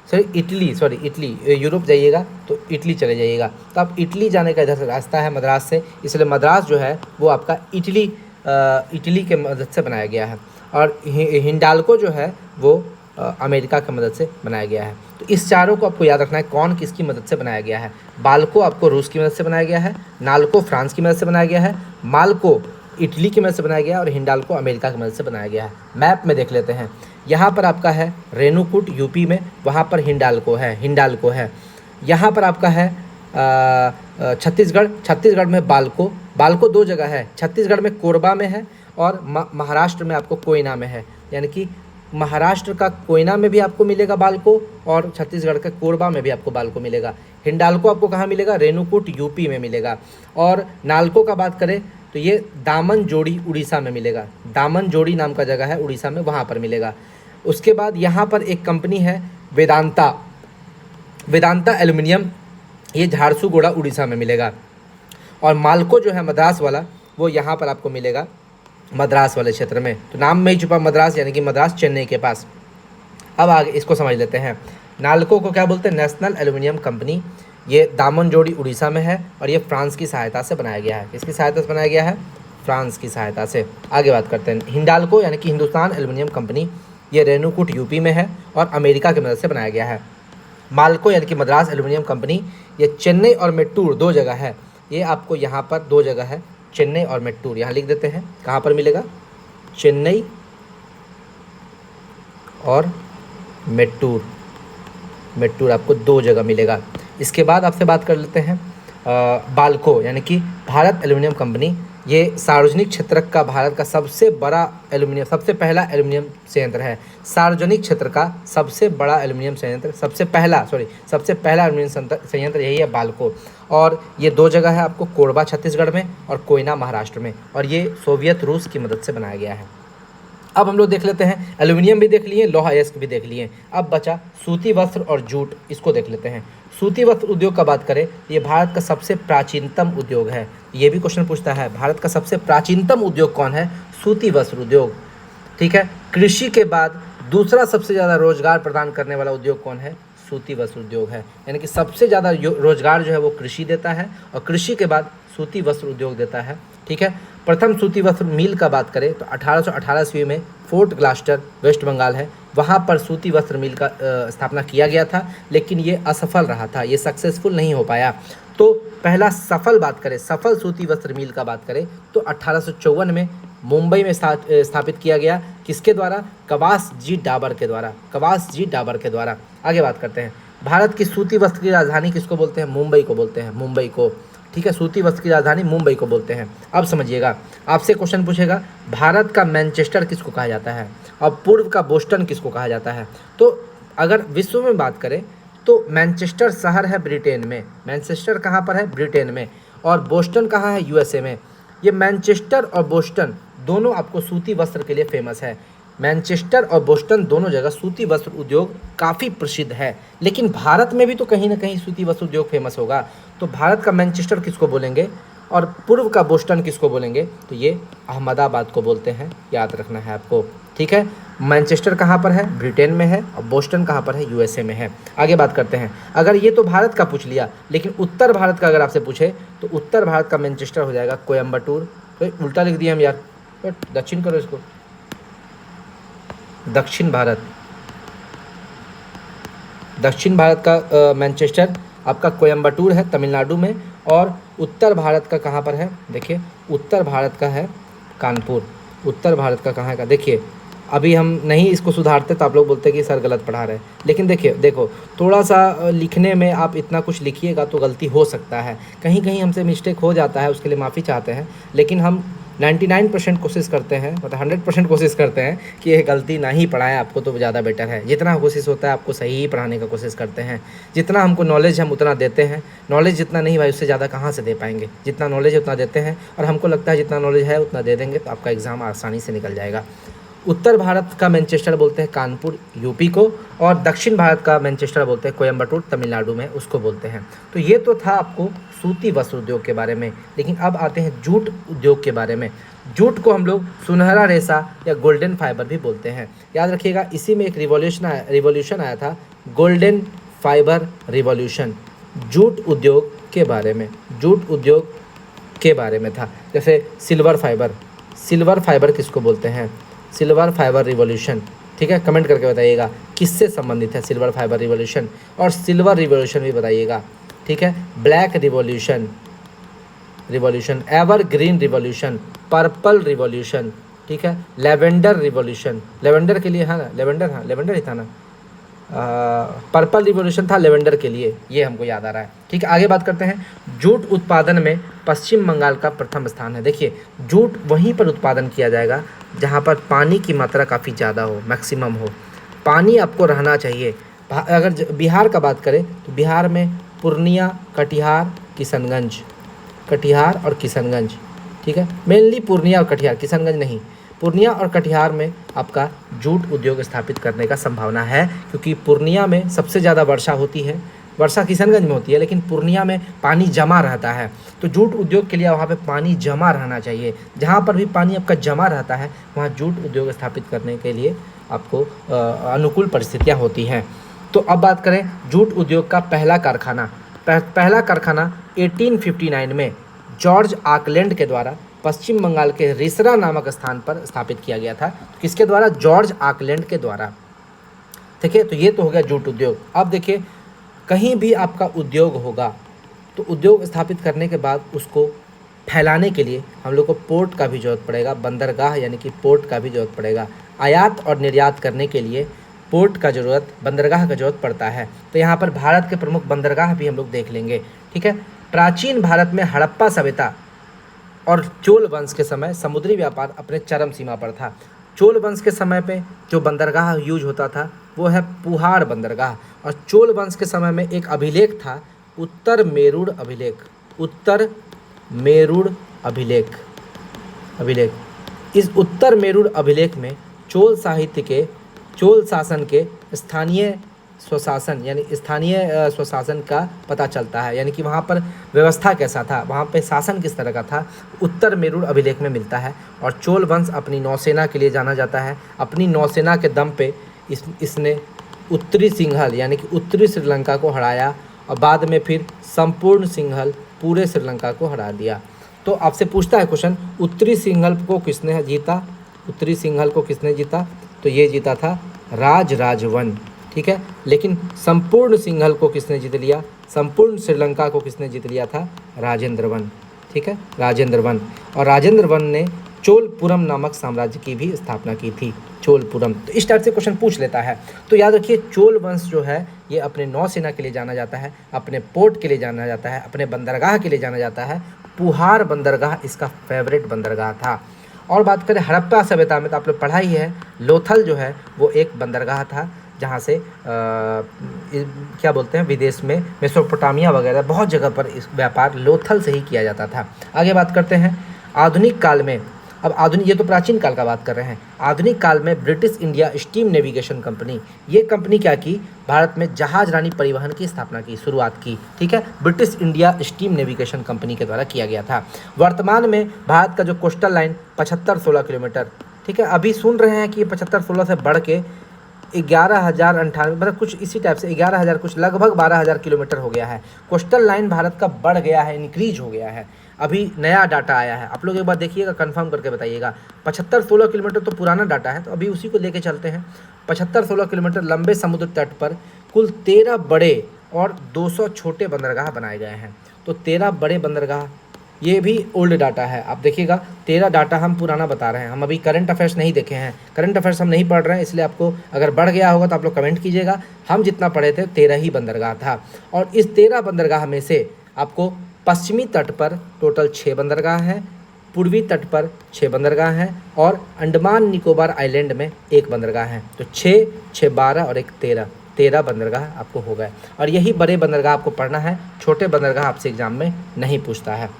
इटली, यूरोप जाइएगा तो इटली चले जाइएगा, तो आप इटली जाने का इधर से रास्ता है मद्रास से, इसलिए मद्रास जो है वो आपका इटली के मदद से बनाया गया है। और हिंडाल्को जो है वो अमेरिका की मदद से बनाया गया है। तो इस चारों को आपको याद रखना है, कौन किसकी मदद से बनाया गया है। बाल्को आपको रूस की मदद से बनाया गया है, नाल्को फ्रांस की मदद से बनाया गया है, माल्को इटली की मदद से बनाया गया है, और हिंडाल्को अमेरिका की मदद से बनाया गया है। मैप में देख लेते हैं, यहाँ पर आपका है रेणुकूट यूपी में, वहाँ पर हिंडाल्को है। यहाँ पर आपका है छत्तीसगढ़ में बाल्को 2 जगह है, छत्तीसगढ़ में कोरबा में है, और महाराष्ट्र में आपको कोयना में है। यानी कि महाराष्ट्र का कोयना में भी आपको मिलेगा बालको, और छत्तीसगढ़ के कोरबा में भी आपको बालको मिलेगा। हिंडाल्को आपको कहाँ मिलेगा? रेणुकूट यूपी में मिलेगा। और नाल्को का बात करें तो ये दामन जोड़ी उड़ीसा में मिलेगा। दामन जोड़ी नाम का जगह है उड़ीसा में, वहाँ पर मिलेगा। उसके बाद यहाँ पर एक कंपनी है वेदांता, वेदांता एल्युमिनियम, ये झारसुगुड़ा उड़ीसा में मिलेगा। और माल्को जो है मद्रास वाला, वो यहाँ पर आपको मिलेगा मद्रास वाले क्षेत्र में। तो नाम में ही छुपा मद्रास, यानी कि मद्रास चेन्नई के पास। अब आगे इसको समझ लेते हैं। नाल्को को क्या बोलते हैं? National aluminium company. ये दामन जोड़ी उड़ीसा में है और ये फ्रांस की सहायता से बनाया गया है। किसकी सहायता से बनाया गया है? फ्रांस की सहायता से। आगे बात करते हैं। हिंडाल्को यानी कि हिंदुस्तान एल्युमिनियम कंपनी, ये रेणुकूट यूपी में है और अमेरिका की मदद से बनाया गया है। माल्को यानी कि मद्रास एल्युमिनियम कंपनी, ये चेन्नई और मेट्टूर दो जगह है। ये आपको यहाँ पर दो जगह है, चेन्नई और मेट्टूर, यहाँ लिख देते हैं। कहाँ पर मिलेगा? चेन्नई और मेट्टूर, मेट्टूर आपको दो जगह मिलेगा। इसके बाद आपसे बात कर लेते हैं बाल्को यानी कि भारत एल्युमिनियम कंपनी। ये सार्वजनिक क्षेत्र का भारत का सबसे बड़ा एल्युमिनियम, सबसे पहला एल्युमिनियम संयंत्र है। सार्वजनिक क्षेत्र का सबसे बड़ा एल्युमिनियम संयंत्र, सबसे पहला एल्युमिनियम संयंत्र यही है बाल्को। और ये दो जगह है आपको, कोरबा छत्तीसगढ़ में और कोयना महाराष्ट्र में, और ये सोवियत रूस की मदद से बनाया गया है। अब हम लोग देख लेते हैं, एल्युमिनियम भी देख लिए, लोहा अयस्क भी देख लिए। अब बचा सूती वस्त्र और जूट, इसको देख लेते हैं। सूती वस्त्र उद्योग का बात करें, ये भारत का सबसे प्राचीनतम उद्योग है। ये भी क्वेश्चन पूछता है, भारत का सबसे प्राचीनतम उद्योग कौन है? सूती वस्त्र उद्योग। ठीक है। कृषि के बाद दूसरा सबसे ज़्यादा रोजगार प्रदान करने वाला उद्योग कौन है? सूती वस्त्र उद्योग है। यानी कि सबसे ज़्यादा रोजगार जो है वो कृषि देता है, और कृषि के बाद सूती वस्त्र उद्योग देता है। ठीक है। प्रथम सूती वस्त्र मिल का बात करें तो 1818 ईस्वी में फोर्ट ग्लास्टर वेस्ट बंगाल है, वहाँ पर सूती वस्त्र मिल का स्थापना किया गया था, लेकिन ये असफल रहा था, ये सक्सेसफुल नहीं हो पाया। तो पहला सफल सूती वस्त्र मिल का बात करें तो 1854 में मुंबई में स्थापित किया गया। किसके द्वारा? कवास जी डाबर के द्वारा। आगे बात करते हैं। भारत की सूती वस्त्र की राजधानी किसको बोलते हैं? मुंबई को बोलते हैं, मुंबई को। ठीक है। सूती वस्त्र की राजधानी मुंबई को बोलते हैं। अब समझिएगा, आपसे क्वेश्चन पूछेगा भारत का मैनचेस्टर किसको कहा जाता है और पूर्व का बोस्टन किसको कहा जाता है? तो अगर विश्व में बात करें तो मैनचेस्टर शहर है ब्रिटेन में। मैनचेस्टर कहाँ पर है? ब्रिटेन में। और बोस्टन कहाँ है? यूएसए में। ये मैनचेस्टर और बोस्टन दोनों आपको सूती वस्त्र के लिए फेमस है। मैनचेस्टर और बोस्टन दोनों जगह सूती वस्त्र उद्योग काफ़ी प्रसिद्ध है, लेकिन भारत में भी तो कहीं ना कहीं सूती वस्त्र उद्योग फेमस होगा। तो भारत का मैनचेस्टर किसको बोलेंगे और पूर्व का बोस्टन किसको बोलेंगे? तो ये अहमदाबाद को बोलते हैं, याद रखना है आपको। ठीक है। मैनचेस्टर कहाँ पर है? ब्रिटेन में है, और बोस्टन कहाँ पर है? यूएसए में है। आगे बात करते हैं। अगर ये तो भारत का पूछ लिया, लेकिन उत्तर भारत का अगर आपसे पूछे तो उत्तर भारत का मैनचेस्टर हो जाएगा कोयम्बटूर। तो उल्टा लिख दिया हम यार, दक्षिण करो इसको। दक्षिण भारत का मैनचेस्टर आपका कोयम्बटूर है तमिलनाडु में, और उत्तर भारत का कहाँ पर है? देखिए, उत्तर भारत का है कानपुर। उत्तर भारत का कहाँ है? देखिए, अभी हम नहीं इसको सुधारते तो आप लोग बोलते कि सर गलत पढ़ा रहे हैं, लेकिन देखो थोड़ा सा लिखने में आप इतना कुछ लिखिएगा तो गलती हो सकता है, कहीं कहीं हमसे मिस्टेक हो जाता है, उसके लिए माफ़ी चाहते हैं। लेकिन हम 99% कोशिश करते हैं, मतलब 100% कोशिश करते हैं कि ये गलती ना ही पढ़ाएं आपको, तो ज़्यादा बेटर है। जितना कोशिश होता है आपको सही ही पढ़ाने का कोशिश करते हैं। जितना हमको नॉलेज हम उतना देते हैं, नॉलेज जितना नहीं भाई उससे ज़्यादा कहाँ से दे पाएंगे। जितना नॉलेज है उतना देते हैं, और हमको लगता है जितना नॉलेज है उतना दे देंगे तो आपका एग्ज़ाम आसानी से निकल जाएगा। उत्तर भारत का मैनचेस्टर बोलते हैं कानपुर यूपी को, और दक्षिण भारत का मैनचेस्टर बोलते हैं कोयम्बटूर तमिलनाडु में, उसको बोलते हैं। तो ये तो था आपको सूती वस्त्र उद्योग के बारे में। लेकिन अब आते हैं जूट उद्योग के बारे में। जूट को हम लोग सुनहरा रेशा या गोल्डन फाइबर भी बोलते हैं। याद रखिएगा, इसी में एक रिवॉल्यूशन आया था, गोल्डन फाइबर रिवॉल्यूशन। जूट उद्योग के बारे में था। जैसे सिल्वर फाइबर किसको बोलते हैं? Silver fibre revolution. ठीक है, कमेंट करके बताइएगा किससे संबंधित है सिल्वर फाइबर रिवॉल्यूशन, और सिल्वर रिवॉल्यूशन भी बताइएगा। ठीक है। Black revolution, evergreen revolution, purple revolution. ठीक है। लेवेंडर रिवॉल्यूशन, लेवेंडर के लिए है ना, लेवेंडर ही था ना, पर्पल रिवॉल्यूशन था लेवेंडर के लिए, ये हमको याद आ रहा है। ठीक है। आगे बात करते हैं। जूट उत्पादन में पश्चिम बंगाल का प्रथम स्थान है। देखिए, जूट वहीं पर उत्पादन किया जाएगा जहाँ पर पानी की मात्रा काफ़ी ज़्यादा हो, मैक्सिमम हो। पानी आपको रहना चाहिए। अगर बिहार का बात करें तो बिहार में पूर्णिया, कटिहार, किशनगंज, कटिहार और किशनगंज, ठीक है, मेनली पूर्णिया और कटिहार, किशनगंज नहीं। पूर्णिया और कटिहार में आपका जूट उद्योग स्थापित करने का संभावना है, क्योंकि पूर्णिया में सबसे ज़्यादा वर्षा होती है। वर्षा किशनगंज में होती है, लेकिन पूर्णिया में पानी जमा रहता है, तो जूट उद्योग के लिए वहाँ पे पानी जमा रहना चाहिए। जहाँ पर भी पानी आपका जमा रहता है वहाँ जूट उद्योग स्थापित करने के लिए आपको अनुकूल परिस्थितियाँ होती हैं। तो अब बात करें जूट उद्योग का पहला कारखाना। पहला कारखाना 1859 में जॉर्ज आकलैंड के द्वारा पश्चिम बंगाल के रिसरा नामक स्थान पर स्थापित किया गया था। तो किसके द्वारा? जॉर्ज आकलैंड के द्वारा। ठीक है, तो ये तो हो गया जूट उद्योग। अब देखिए, कहीं भी आपका उद्योग होगा तो उद्योग स्थापित करने के बाद उसको फैलाने के लिए हम लोग को पोर्ट का भी ज़रूरत पड़ेगा, बंदरगाह यानी कि पोर्ट का भी ज़रूरत पड़ेगा। आयात और निर्यात करने के लिए पोर्ट का ज़रूरत, बंदरगाह का ज़रूरत पड़ता है। तो यहाँ पर भारत के प्रमुख बंदरगाह भी हम लोग देख लेंगे। ठीक है, प्राचीन भारत में हड़प्पा सभ्यता और चोल वंश के समय समुद्री व्यापार अपने चरम सीमा पर था। चोल वंश के समय पे जो बंदरगाह यूज होता था वो है पुहाड़ बंदरगाह, और चोल वंश के समय में एक अभिलेख था, उत्तर मेरुड़ अभिलेख। उत्तर मेरुड़ अभिलेख। इस उत्तर मेरुड़ अभिलेख में चोल साहित्य के, चोल शासन के स्थानीय स्वशासन यानी स्थानीय स्वशासन का पता चलता है, यानी कि वहाँ पर व्यवस्था कैसा था, वहाँ पे शासन किस तरह का था, उत्तर मेरुड़ अभिलेख में मिलता है। और चोल वंश अपनी नौसेना के लिए जाना जाता है। अपनी नौसेना के दम पे इसने उत्तरी सिंहल यानी कि उत्तरी श्रीलंका को हराया, और बाद में फिर संपूर्ण सिंहल पूरे श्रीलंका को हरा दिया। तो आपसे पूछता है क्वेश्चन, उत्तरी सिंहल को किसने जीता? उत्तरी सिंहल को किसने जीता? तो ये जीता था राजराजवन। ठीक है, लेकिन संपूर्ण सिंहल को किसने जीत लिया? संपूर्ण श्रीलंका को किसने जीत लिया था? राजेंद्र वन। ठीक है, राजेंद्र वन। और राजेंद्र वन ने चोलपुरम नामक साम्राज्य की भी स्थापना की थी। चोलपुरम, तो इस टाइप से क्वेश्चन पूछ लेता है। तो याद रखिए, चोल वंश जो है ये अपने नौसेना के लिए जाना जाता है, अपने पोर्ट के लिए जाना जाता है, अपने बंदरगाह के लिए जाना जाता है। पुहाड़ बंदरगाह इसका फेवरेट बंदरगाह था। और बात करें हड़प्पा सभ्यता में, तो आप लोग पढ़ा ही है, लोथल जो है वो एक बंदरगाह था, जहाँ से क्या बोलते हैं, विदेश में मेसोपोटामिया वगैरह बहुत जगह पर इस व्यापार लोथल से ही किया जाता था। आगे बात करते हैं आधुनिक काल में। अब आधुनिक, ये तो प्राचीन काल का बात कर रहे हैं। आधुनिक काल में British India steam navigation company, ये कंपनी क्या की? भारत में जहाज रानी परिवहन की स्थापना की, शुरुआत की। ठीक है, British India steam navigation company के द्वारा किया गया था। वर्तमान में भारत का जो कोस्टल लाइन 75-16 किलोमीटर, ठीक है, अभी सुन रहे हैं कि 75-16 से बढ़ के 11,098, मतलब कुछ इसी टाइप से 11,000, कुछ लगभग 12,000 किलोमीटर हो गया है। कोस्टल लाइन भारत का बढ़ गया है, इंक्रीज हो गया है। अभी नया डाटा आया है, आप लोग एक बार देखिएगा, कंफर्म करके बताइएगा। 75-16 किलोमीटर तो पुराना डाटा है, तो अभी उसी को लेके चलते हैं। 75-16 किलोमीटर लंबे समुद्र तट पर कुल 13 बड़े और 200 छोटे बंदरगाह बनाए गए हैं। तो 13 बड़े बंदरगाह, ये भी ओल्ड डाटा है, आप देखिएगा। 13 डाटा हम पुराना बता रहे हैं, हम अभी करंट अफेयर्स नहीं देखे हैं, करंट अफेयर्स हम नहीं पढ़ रहे हैं, इसलिए आपको अगर बढ़ गया होगा तो आप लोग कमेंट कीजिएगा। हम जितना पढ़े थे 13 ही बंदरगाह था। और इस 13 बंदरगाह में से आपको पश्चिमी तट पर टोटल 6 बंदरगाह हैं, पूर्वी तट पर 6 बंदरगाह हैं, और अंडमान निकोबार आइलैंड में 1 बंदरगाह है। तो 6, 6, 12 और 1, 13 बंदरगाह आपको हो गए। और यही बड़े बंदरगाह आपको पढ़ना है, छोटे बंदरगाह आपसे एग्जाम में नहीं पूछता है।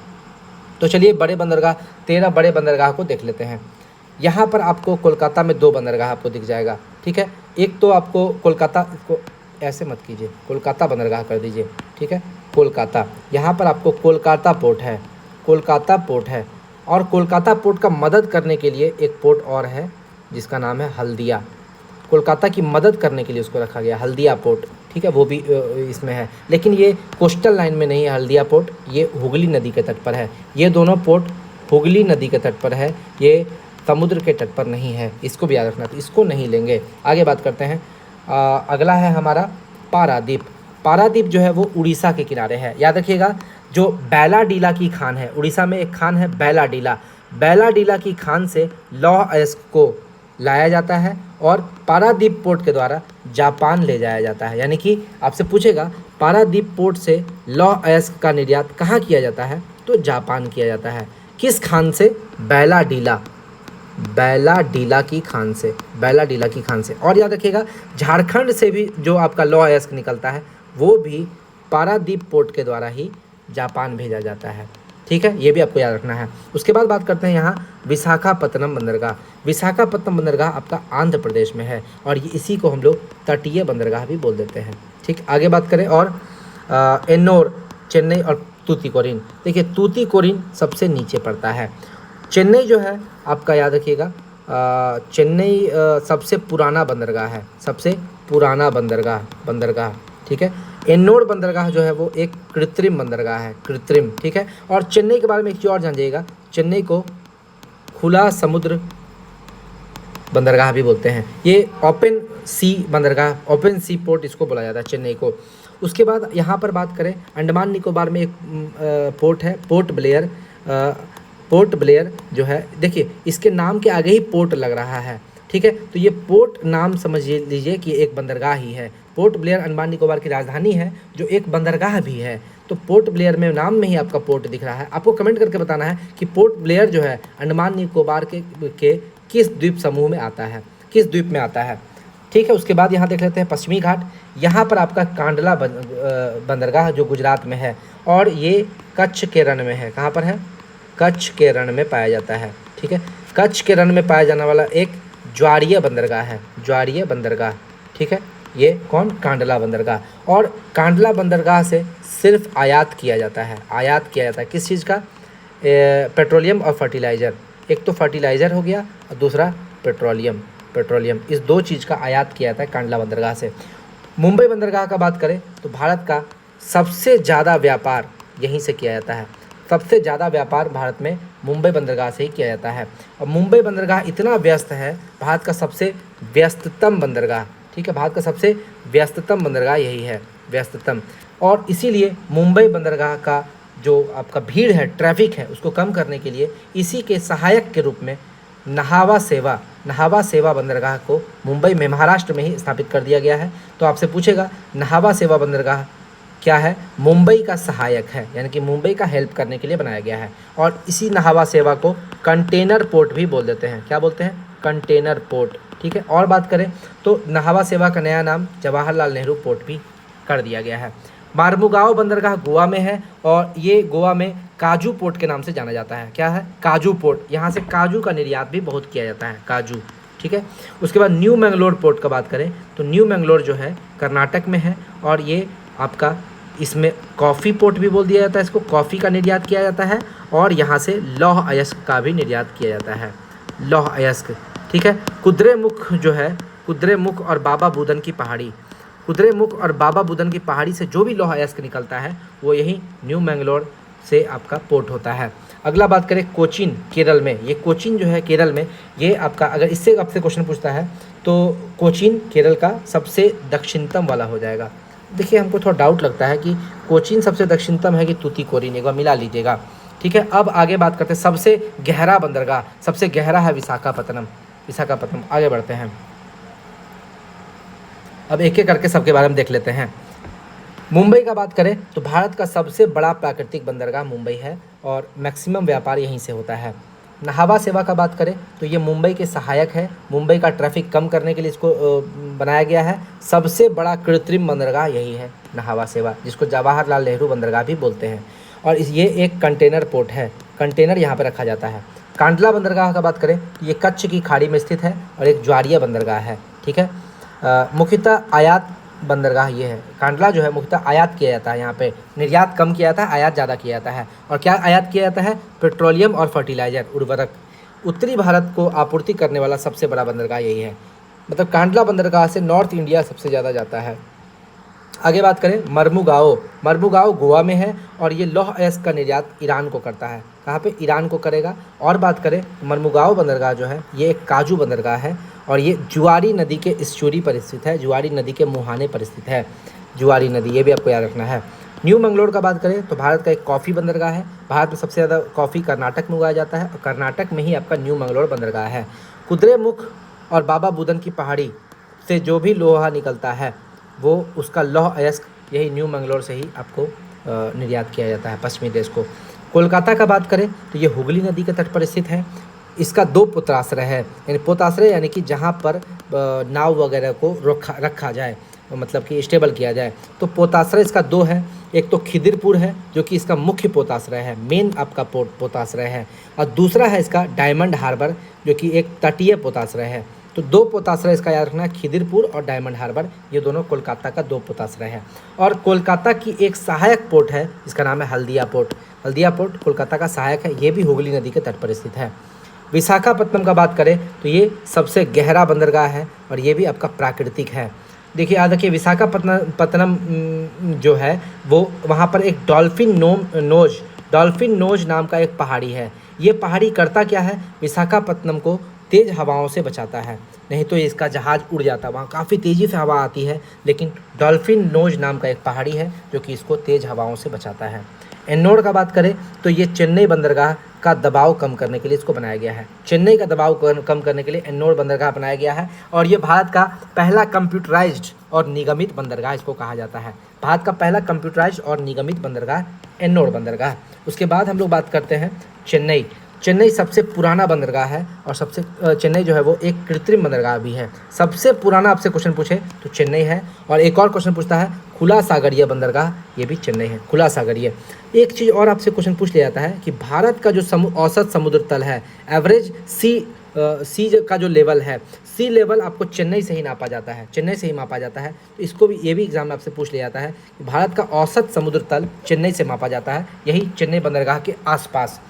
तो चलिए बड़े बंदरगाह, 13 बड़े बंदरगाह को देख लेते हैं। यहाँ पर आपको कोलकाता में 2 बंदरगाह आपको दिख जाएगा। ठीक है, एक तो आपको कोलकाता को ऐसे मत कीजिए, कोलकाता बंदरगाह कर दीजिए। ठीक है, कोलकाता, यहाँ पर आपको कोलकाता पोर्ट है, कोलकाता पोर्ट है। और कोलकाता पोर्ट का मदद करने के लिए एक पोर्ट और है जिसका नाम है हल्दिया। कोलकाता की मदद करने के लिए उसको रखा गया, हल्दिया पोर्ट। ठीक है, वो भी इसमें है, लेकिन ये कोस्टल लाइन में नहीं है हल्दिया पोर्ट, ये हुगली नदी के तट पर है। ये दोनों पोर्ट हुगली नदी के तट पर है, ये समुद्र के तट पर नहीं है, इसको भी याद रखना, तो इसको नहीं लेंगे। आगे बात करते हैं, अगला है हमारा पारादीप। पारादीप जो है वो उड़ीसा के किनारे है। याद रखिएगा, जो बैलाडीला की खान है, उड़ीसा में एक खान है बैलाडीला, बैलाडीला की खान से लौह अयस्क को लाया जाता है और पारादीप पोर्ट के द्वारा जापान ले जाया जाता है। यानी कि आपसे पूछेगा पारादीप पोर्ट से लौह अयस्क का निर्यात कहाँ किया जाता है? तो जापान किया जाता है। किस खान से? बैलाडीला, बैलाडीला की खान से, बैलाडीला की खान से। और याद रखिएगा झारखंड से भी जो आपका लौह अयस्क निकलता है वो भी पारादीप पोर्ट के द्वारा ही जापान भेजा जाता है। ठीक है, ये भी आपको याद रखना है। उसके बाद बात करते हैं यहाँ विशाखापत्तनम बंदरगाह। विशाखापत्तनम बंदरगाह आपका आंध्र प्रदेश में है और ये इसी को हम लोग तटीय बंदरगाह भी बोल देते हैं। ठीक, आगे बात करें और एन्नोर, चेन्नई और तूतीकोरिन। देखिए तूतीकोरिन सबसे नीचे पड़ता है। चेन्नई जो है आपका याद रखिएगा, चेन्नई सबसे पुराना बंदरगाह है, सबसे पुराना बंदरगाह। ठीक है, एन्नोर बंदरगाह जो है वो एक कृत्रिम बंदरगाह है, कृत्रिम। ठीक है, और चेन्नई के बारे में एक चीज़ और जानिएगा, चेन्नई को खुला समुद्र बंदरगाह भी बोलते हैं। ये ओपन सी बंदरगाह, ओपन सी पोर्ट इसको बोला जाता है चेन्नई को। उसके बाद यहाँ पर बात करें अंडमान निकोबार में एक पोर्ट है, पोर्ट ब्लेयर। पोर्ट ब्लेयर जो है, देखिए इसके नाम के आगे ही पोर्ट लग रहा है। ठीक है, तो ये पोर्ट नाम समझ लीजिए कि एक बंदरगाह ही है। पोर्ट ब्लेयर अंडमान निकोबार की राजधानी है जो एक बंदरगाह भी है। तो पोर्ट ब्लेयर में नाम में ही आपका पोर्ट दिख रहा है। आपको कमेंट करके बताना है कि पोर्ट ब्लेयर जो है अंडमान निकोबार के किस द्वीप समूह में आता है, किस द्वीप में आता है। ठीक है, उसके बाद यहाँ देख लेते हैं पश्चिमी घाट। यहाँ पर आपका कांडला बंदरगाह जो गुजरात में है और ये कच्छ के रण में है। कहाँ पर है? कच्छ के रण में पाया जाता है। ठीक है, कच्छ के रण में पाया जाने वाला एक ज्वारीय बंदरगाह है, ज्वारीय बंदरगाह। ठीक है, ये कौन? कांडला बंदरगाह। और कांडला बंदरगाह से सिर्फ आयात किया जाता है, आयात किया जाता है किस चीज़ का? पेट्रोलियम और फर्टिलाइज़र। एक तो फर्टिलाइज़र हो गया और दूसरा पेट्रोलियम, पेट्रोलियम। इस दो चीज़ का आयात किया जाता है कांडला बंदरगाह से। मुंबई बंदरगाह का बात करें तो भारत का सबसे ज़्यादा व्यापार यहीं से किया जाता है। सबसे ज़्यादा व्यापार भारत में मुंबई बंदरगाह से ही किया जाता है। और मुंबई बंदरगाह इतना व्यस्त है, भारत का सबसे व्यस्ततम बंदरगाह। ठीक है, भारत का सबसे व्यस्ततम बंदरगाह यही है, व्यस्ततम। और इसीलिए मुंबई बंदरगाह का जो आपका भीड़ है, ट्रैफिक है, उसको कम करने के लिए इसी के सहायक के रूप में नहावा सेवा बंदरगाह को मुंबई में, महाराष्ट्र में ही स्थापित कर दिया गया है। तो आपसे पूछेगा नहावा सेवा बंदरगाह क्या है? मुंबई का सहायक है, यानी कि मुंबई का हेल्प करने के लिए बनाया गया है। और इसी नहावा सेवा को कंटेनर पोर्ट भी बोल देते हैं। क्या बोलते हैं? Container port. ठीक है, और बात करें तो नहावा सेवा का नया नाम जवाहरलाल नेहरू पोर्ट भी कर दिया गया है। मार्मुगांव बंदरगाह गोवा में है और ये गोवा में काजू पोर्ट के नाम से जाना जाता है। क्या है? काजू पोर्ट। यहाँ से काजू का निर्यात भी बहुत किया जाता है, काजू। ठीक है, उसके बाद न्यू मैंगलोर पोर्ट का बात करें तो न्यू मैंगलोर जो है कर्नाटक में है और ये आपका, इसमें कॉफ़ी पोर्ट भी बोल दिया जाता है, इसको कॉफ़ी का निर्यात किया जाता है। और यहाँ से लौह अयस्क का भी निर्यात किया जाता है, लौह अयस्क। ठीक है, कुद्रेमुख जो है, कुद्रेमुख और बाबा बुदन की पहाड़ी, कुद्रेमुख और बाबा बुदन की पहाड़ी से जो भी लौह अयस्क निकलता है वो यही न्यू मैंगलोर से आपका पोर्ट होता है। अगला बात करें कोचीन, केरल में। ये कोचीन जो है केरल में, ये आपका, अगर इससे आपसे क्वेश्चन पूछता है तो कोचीन केरल का सबसे दक्षिणतम वाला हो जाएगा। देखिए हमको थोड़ा डाउट लगता है कि कोचीन सबसे दक्षिणतम है कि तूतीकोरिन, एक बार मिला लीजिएगा। ठीक है, अब आगे बात करते हैं सबसे गहरा बंदरगाह। सबसे गहरा है विशाखापत्तनम, विशाखापत्तनम। आगे बढ़ते हैं, अब एक एक करके सबके बारे में देख लेते हैं। मुंबई का बात करें तो भारत का सबसे बड़ा प्राकृतिक बंदरगाह मुंबई है और मैक्सिमम व्यापार यहीं से होता है। नहावा सेवा का बात करें तो ये मुंबई के सहायक है, मुंबई का ट्रैफिक कम करने के लिए इसको बनाया गया है। सबसे बड़ा कृत्रिम बंदरगाह यही है नहावा सेवा, जिसको जवाहरलाल नेहरू बंदरगाह भी बोलते हैं। और ये एक कंटेनर पोर्ट है, कंटेनर यहाँ पर रखा जाता है। कांडला बंदरगाह का बात करें तो ये कच्छ की खाड़ी में स्थित है और एक ज्वारीय बंदरगाह है। ठीक है, मुख्यतः आयात बंदरगाह ये है। कांडला जो है मुख्यतः आयात किया जाता है, यहाँ पे निर्यात कम किया जाता है, आयात ज़्यादा किया जाता है। और क्या आयात किया जाता है? पेट्रोलियम और फर्टिलाइज़र, उर्वरक। उत्तरी भारत को आपूर्ति करने वाला सबसे बड़ा बंदरगाह यही है। मतलब कांडला बंदरगाह से नॉर्थ इंडिया सबसे ज़्यादा जाता है। आगे बात करें मर्मुगाओ, मर्मुगाओ गोवा में है और ये लौह अयस्क का निर्यात ईरान को करता है। कहाँ पे? ईरान को करेगा। और बात करें मर्मुगाओ बंदरगाह जो है ये एक काजू बंदरगाह है और ये जुआरी नदी के इस्चुरी पर स्थित है, जुआरी नदी के मुहाने पर स्थित है, जुआरी नदी, ये भी आपको याद रखना है। न्यू मैंगलोर का बात करें तो भारत का एक कॉफ़ी बंदरगाह है। भारत में सबसे ज़्यादा कॉफ़ी कर्नाटक में उगाया जाता है और कर्नाटक में ही आपका न्यू मैंगलोर बंदरगाह है। कुद्रेमुख और बाबा बुदन की पहाड़ी से जो भी लोहा निकलता है वो उसका लौह अयस्क यही न्यू मैंगलोर से ही आपको निर्यात किया जाता है पश्चिमी देश को। कोलकाता का बात करें तो ये हुगली नदी के तट पर स्थित है। इसका 2 पोताश्रय है। यानी पोताश्रय यानी कि जहाँ पर नाव वगैरह को रखा जाए, मतलब कि स्टेबल किया जाए। तो पोताश्रय इसका 2 है। एक तो खिदिरपुर है जो कि इसका मुख्य पोताश्रय है, मेन आपका पोताश्रय है, और दूसरा है इसका डायमंड हार्बर जो कि एक तटीय पोताश्रय है। तो 2 पोताश्रय इसका याद रखना है, खिदिरपुर और डायमंड हार्बर, ये दोनों कोलकाता का 2 पोताश्रय है। और कोलकाता की एक सहायक पोर्ट है जिसका नाम है हल्दिया पोर्ट। हल्दिया पोर्ट कोलकाता का सहायक है, ये भी हुगली नदी के तट पर स्थित है। विशाखापत्तनम का बात करें तो ये सबसे गहरा बंदरगाह है और ये भी आपका प्राकृतिक है। देखिए याद रखिए, विशाखापत्तनम जो है वो वहाँ पर एक डॉल्फिन नोज नाम का एक पहाड़ी है। ये पहाड़ी करता क्या है, विशाखापत्तनम को तेज़ हवाओं से बचाता है, नहीं तो इसका जहाज़ उड़ जाता। वहाँ काफ़ी तेज़ी से हवा आती है, लेकिन डॉल्फिन नोज नाम का एक पहाड़ी है जो कि इसको तेज़ हवाओं से बचाता है। एन्नोर का बात करें तो ये चेन्नई बंदरगाह का दबाव कम करने के लिए इसको बनाया गया है। चेन्नई का दबाव कम करने के लिए एन्नोर बंदरगाह बनाया गया है और ये भारत का पहला कंप्यूटराइज्ड और निगमित बंदरगाह इसको कहा जाता है। भारत का पहला कंप्यूटराइज्ड और निगमित बंदरगाह एन्नोर बंदरगाह। उसके बाद हम लोग बात करते हैं चेन्नई। चेन्नई सबसे पुराना बंदरगाह है और चेन्नई जो है वो एक कृत्रिम बंदरगाह भी है। सबसे पुराना आपसे क्वेश्चन पूछे तो चेन्नई है। और एक और क्वेश्चन पूछता है खुला सागरीय बंदरगाह, ये भी चेन्नई है, खुला सागरीय। एक चीज़ और आपसे क्वेश्चन पूछ लिया जाता है कि भारत का जो औसत समुद्र तल है, एवरेज सी का जो लेवल है, सी लेवल आपको चेन्नई से ही नापा जाता है, चेन्नई से ही मापा जाता है। तो इसको भी, ये भी एग्जाम में आपसे पूछ लिया जाता है कि भारत का औसत समुद्र तल चेन्नई से मापा जाता है, यही चेन्नई बंदरगाह के आसपास।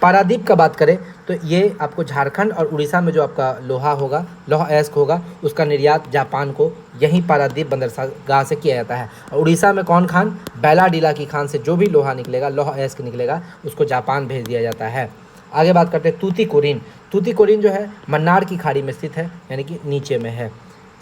पारादीप का बात करें तो ये आपको झारखंड और उड़ीसा में जो आपका लौह अयस्क होगा उसका निर्यात जापान को यहीं पारादीप बंदरगाह से किया जाता है। और उड़ीसा में कौन खान, बैलाडीला की खान से जो भी लोहा निकलेगा, लौह अयस्क निकलेगा, उसको जापान भेज दिया जाता है। आगे बात करते हैं तूतीकोरिन। तूतीकोरिन जो है मन्नार की खाड़ी में स्थित है, यानी कि नीचे में है।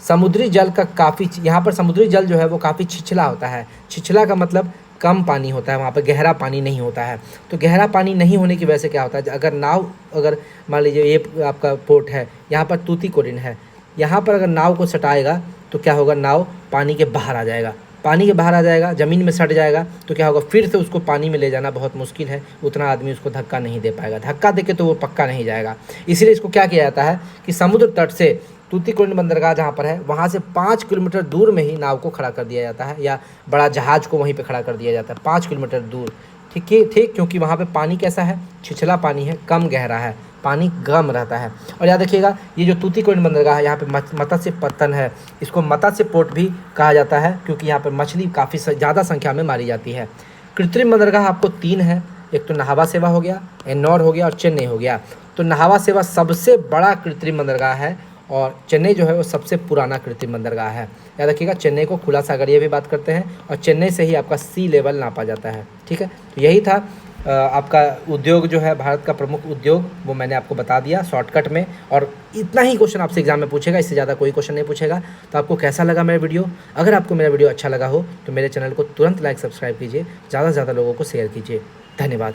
समुद्री जल का यहाँ पर समुद्री जल जो है वो काफ़ी छिछला होता है। छिछला का मतलब कम पानी होता है, वहाँ पर गहरा पानी नहीं होता है। तो गहरा पानी नहीं होने की वजह से क्या होता है, अगर मान लीजिए ये आपका पोर्ट है, यहाँ पर तूतीकोरिन है, यहाँ पर अगर नाव को सटाएगा तो क्या होगा, नाव पानी के बाहर आ जाएगा। पानी के बाहर आ जाएगा, ज़मीन में सट जाएगा, तो क्या होगा, फिर से उसको पानी में ले जाना बहुत मुश्किल है, उतना आदमी उसको धक्का नहीं दे पाएगा। धक्का देके तो वो पक्का नहीं जाएगा। इसीलिए इसको क्या किया जाता है कि समुद्र तट से तूतीकोरिन बंदरगाह जहाँ पर है वहाँ से 5 किलोमीटर दूर में ही नाव को खड़ा कर दिया जाता है, या बड़ा जहाज़ को वहीं पे खड़ा कर दिया जाता है 5 किलोमीटर दूर। ठीक, क्योंकि वहाँ पे पानी कैसा है, छिछला पानी है, कम गहरा है, पानी गर्म रहता है। और याद रखिएगा, ये जो तूतीकोरिन बंदरगाह है, यहाँ पे मत्स्य पत्तन है, इसको मत्स्य पोर्ट भी कहा जाता है, क्योंकि यहाँ पर मछली काफ़ी ज़्यादा संख्या में मारी जाती है। कृत्रिम बंदरगाह आपको 3 है, एक तो नाहवा सेवा हो गया, एन्नौर हो गया और चेन्नई हो गया। तो नाहवा सेवा सबसे बड़ा कृत्रिम बंदरगाह है और चेन्नई जो है वो सबसे पुराना कृत्रिम बंदरगाह है। याद रखिएगा, चेन्नई को खुला सागरीय भी बात करते हैं और चेन्नई से ही आपका सी लेवल नापा जाता है। ठीक है, तो यही था आपका उद्योग जो है, भारत का प्रमुख उद्योग, वो मैंने आपको बता दिया शॉर्टकट में। और इतना ही क्वेश्चन आपसे एग्जाम में पूछेगा, इससे ज़्यादा कोई क्वेश्चन नहीं पूछेगा। तो आपको कैसा लगा मेरा वीडियो? अगर आपको मेरा वीडियो अच्छा लगा हो तो मेरे चैनल को तुरंत लाइक सब्सक्राइब कीजिए, ज़्यादा से ज़्यादा लोगों को शेयर कीजिए। धन्यवाद।